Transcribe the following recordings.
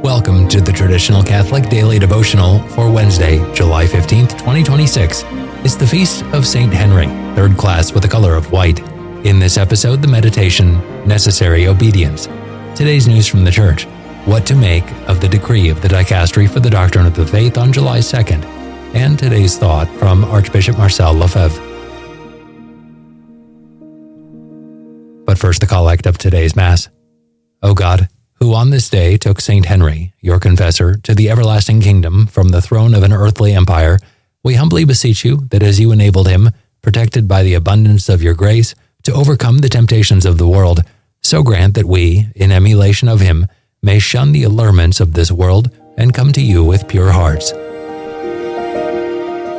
Welcome to the Traditional Catholic Daily Devotional for Wednesday, July 15th, 2026. It's the Feast of St. Henry, third class with the color of white. In this episode, the meditation, Necessary Obedience. Today's news from the Church, what to make of the decree of the Dicastery for the Doctrine of the Faith on July 2nd, and today's thought from Archbishop Marcel Lefebvre. But first, the collect of today's Mass. O God, who on this day took St. Henry, your confessor, to the everlasting kingdom from the throne of an earthly empire, we humbly beseech you that as you enabled him, protected by the abundance of your grace, to overcome the temptations of the world, so grant that we, in emulation of him, may shun the allurements of this world and come to you with pure hearts.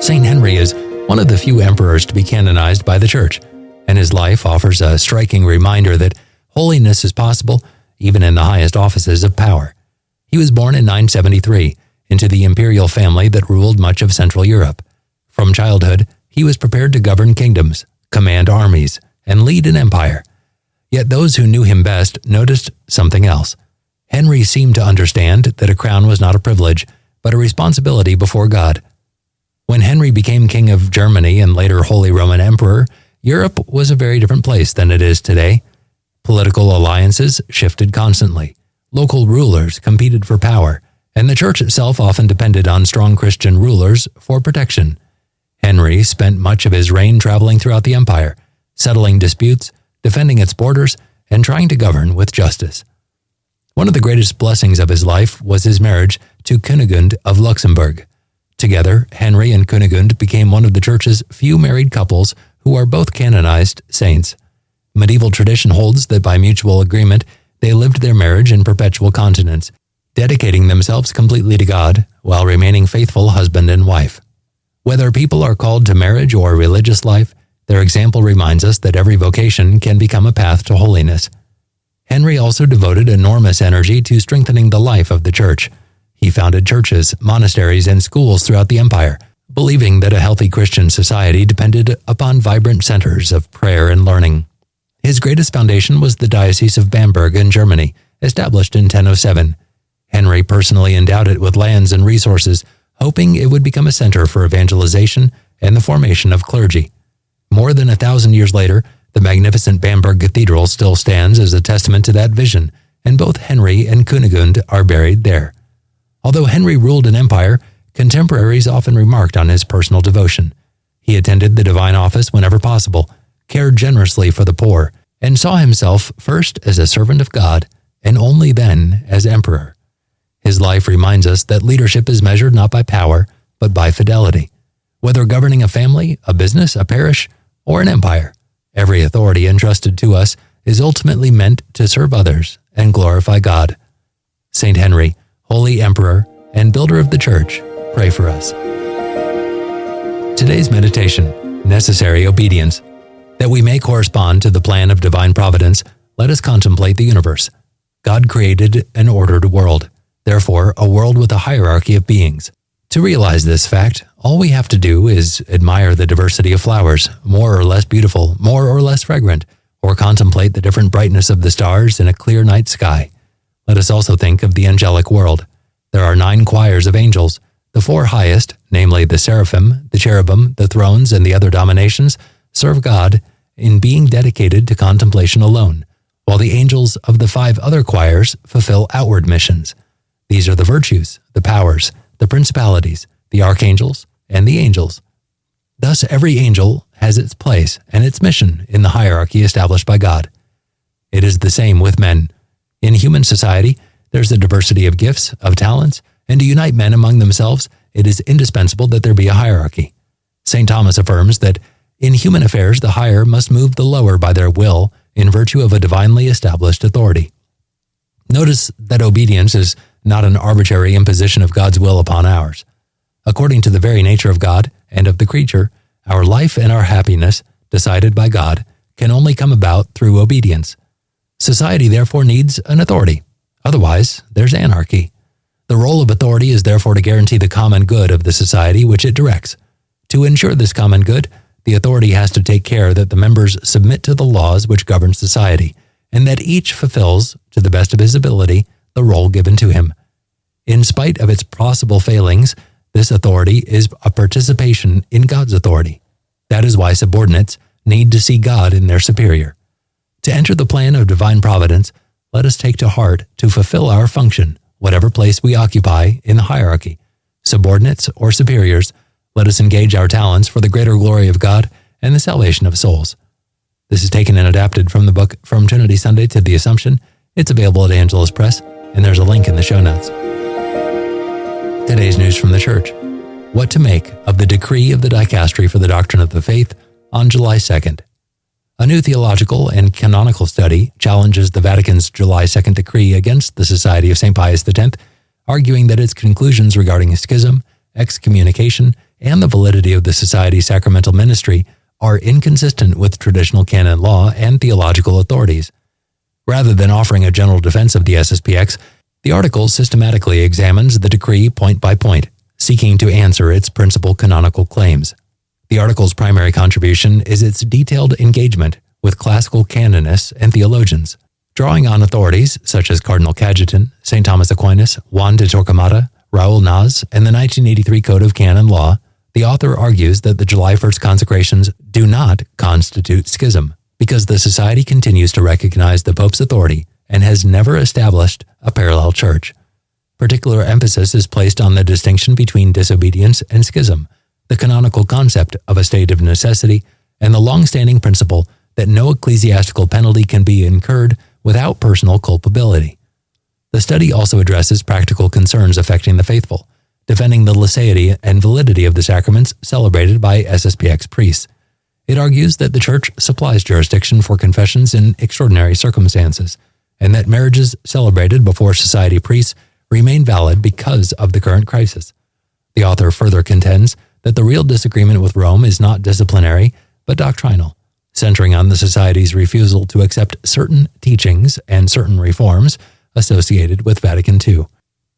St. Henry is one of the few emperors to be canonized by the Church, and his life offers a striking reminder that holiness is possible even in the highest offices of power. He was born in 973 into the imperial family that ruled much of Central Europe. From childhood, he was prepared to govern kingdoms, command armies, and lead an empire. Yet those who knew him best noticed something else. Henry seemed to understand that a crown was not a privilege, but a responsibility before God. When Henry became King of Germany and later Holy Roman Emperor, Europe was a very different place than it is today. Political alliances shifted constantly. Local rulers competed for power, and the Church itself often depended on strong Christian rulers for protection. Henry spent much of his reign traveling throughout the empire, settling disputes, defending its borders, and trying to govern with justice. One of the greatest blessings of his life was his marriage to Kunigunde of Luxembourg. Together, Henry and Kunigunde became one of the Church's few married couples who are both canonized saints. Medieval tradition holds that by mutual agreement, they lived their marriage in perpetual continence, dedicating themselves completely to God while remaining faithful husband and wife. Whether people are called to marriage or religious life, their example reminds us that every vocation can become a path to holiness. Henry also devoted enormous energy to strengthening the life of the Church. He founded churches, monasteries, and schools throughout the empire, believing that a healthy Christian society depended upon vibrant centers of prayer and learning. His greatest foundation was the Diocese of Bamberg in Germany, established in 1007. Henry personally endowed it with lands and resources, hoping it would become a center for evangelization and the formation of clergy. More than 1,000 years later, the magnificent Bamberg Cathedral still stands as a testament to that vision, and both Henry and Kunigunde are buried there. Although Henry ruled an empire, contemporaries often remarked on his personal devotion. He attended the divine office whenever possible, cared generously for the poor, and saw himself first as a servant of God, and only then as emperor. His life reminds us that leadership is measured not by power, but by fidelity. Whether governing a family, a business, a parish, or an empire, every authority entrusted to us is ultimately meant to serve others and glorify God. St. Henry, Holy Emperor and Builder of the Church, pray for us. Today's meditation, Necessary Obedience. That we may correspond to the plan of divine providence, let us contemplate the universe. God created an ordered world, therefore a world with a hierarchy of beings. To realize this fact, all we have to do is admire the diversity of flowers, more or less beautiful, more or less fragrant, or contemplate the different brightness of the stars in a clear night sky. Let us also think of the angelic world. There are 9 choirs of angels. The 4 highest, namely the seraphim, the cherubim, the thrones, and the other dominations, serve God in being dedicated to contemplation alone, while the angels of the 5 other choirs fulfill outward missions. These are the virtues, the powers, the principalities, the archangels, and the angels. Thus, every angel has its place and its mission in the hierarchy established by God. It is the same with men. In human society, there's a diversity of gifts, of talents, and to unite men among themselves, it is indispensable that there be a hierarchy. St. Thomas affirms that in human affairs, the higher must move the lower by their will in virtue of a divinely established authority. Notice that obedience is not an arbitrary imposition of God's will upon ours. According to the very nature of God and of the creature, our life and our happiness, decided by God, can only come about through obedience. Society therefore needs an authority. Otherwise, there's anarchy. The role of authority is therefore to guarantee the common good of the society which it directs. To ensure this common good, the authority has to take care that the members submit to the laws which govern society, and that each fulfills, to the best of his ability, the role given to him. In spite of its possible failings, this authority is a participation in God's authority. That is why subordinates need to see God in their superior. To enter the plan of divine providence, let us take to heart to fulfill our function, whatever place we occupy in the hierarchy. Subordinates or superiors, let us engage our talents for the greater glory of God and the salvation of souls. This is taken and adapted from the book From Trinity Sunday to the Assumption. It's available at Angelus Press, and there's a link in the show notes. Today's news from the Church. What to make of the decree of the Dicastery for the Doctrine of the Faith on July 2nd. A new theological and canonical study challenges the Vatican's July 2nd decree against the Society of St. Pius X, arguing that its conclusions regarding schism, excommunication, and the validity of the Society's sacramental ministry are inconsistent with traditional canon law and theological authorities. Rather than offering a general defense of the SSPX, the article systematically examines the decree point by point, seeking to answer its principal canonical claims. The article's primary contribution is its detailed engagement with classical canonists and theologians, drawing on authorities such as Cardinal Cajetan, St. Thomas Aquinas, Juan de Torquemada, Raul Naz, and the 1983 Code of Canon Law. The author argues that the July 1st consecrations do not constitute schism, because the Society continues to recognize the Pope's authority and has never established a parallel church. Particular emphasis is placed on the distinction between disobedience and schism, the canonical concept of a state of necessity, and the long-standing principle that no ecclesiastical penalty can be incurred without personal culpability. The study also addresses practical concerns affecting the faithful, defending the laicity and validity of the sacraments celebrated by SSPX priests. It argues that the Church supplies jurisdiction for confessions in extraordinary circumstances, and that marriages celebrated before society priests remain valid because of the current crisis. The author further contends that the real disagreement with Rome is not disciplinary, but doctrinal, centering on the Society's refusal to accept certain teachings and certain reforms associated with Vatican II.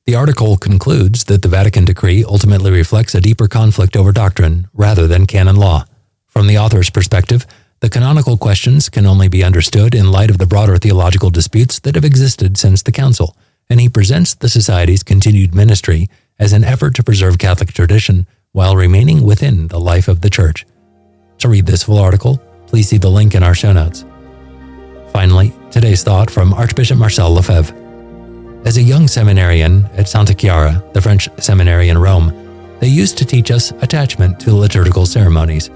The article concludes that the Vatican decree ultimately reflects a deeper conflict over doctrine rather than canon law. From the author's perspective, the canonical questions can only be understood in light of the broader theological disputes that have existed since the Council, and he presents the Society's continued ministry as an effort to preserve Catholic tradition while remaining within the life of the Church. To read this full article, please see the link in our show notes. Finally, today's thought from Archbishop Marcel Lefebvre. As a young seminarian at Santa Chiara, the French seminary in Rome, they used to teach us attachment to liturgical ceremonies.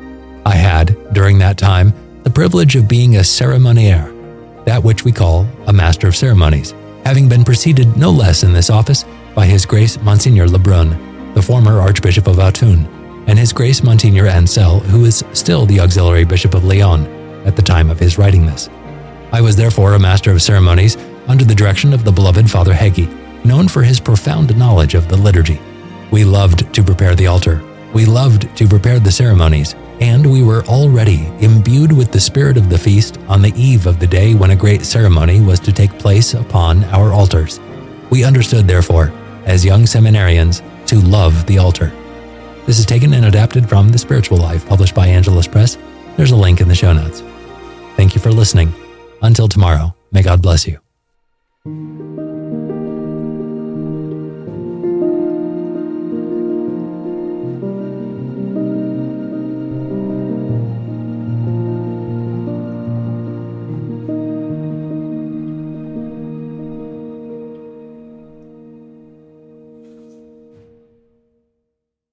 I had, during that time, the privilege of being a cérémoniaire, that which we call a master of ceremonies, having been preceded no less in this office by His Grace Monseigneur Lebrun, the former Archbishop of Autun, and His Grace Monseigneur Ansel, who is still the Auxiliary Bishop of Lyon at the time of his writing this. I was therefore a master of ceremonies under the direction of the beloved Father Hegi, known for his profound knowledge of the liturgy. We loved to prepare the altar. We loved to prepare the ceremonies, and we were already imbued with the spirit of the feast on the eve of the day when a great ceremony was to take place upon our altars. We understood, therefore, as young seminarians, to love the altar. This is taken and adapted from The Spiritual Life, published by Angelus Press. There's a link in the show notes. Thank you for listening. Until tomorrow, may God bless you.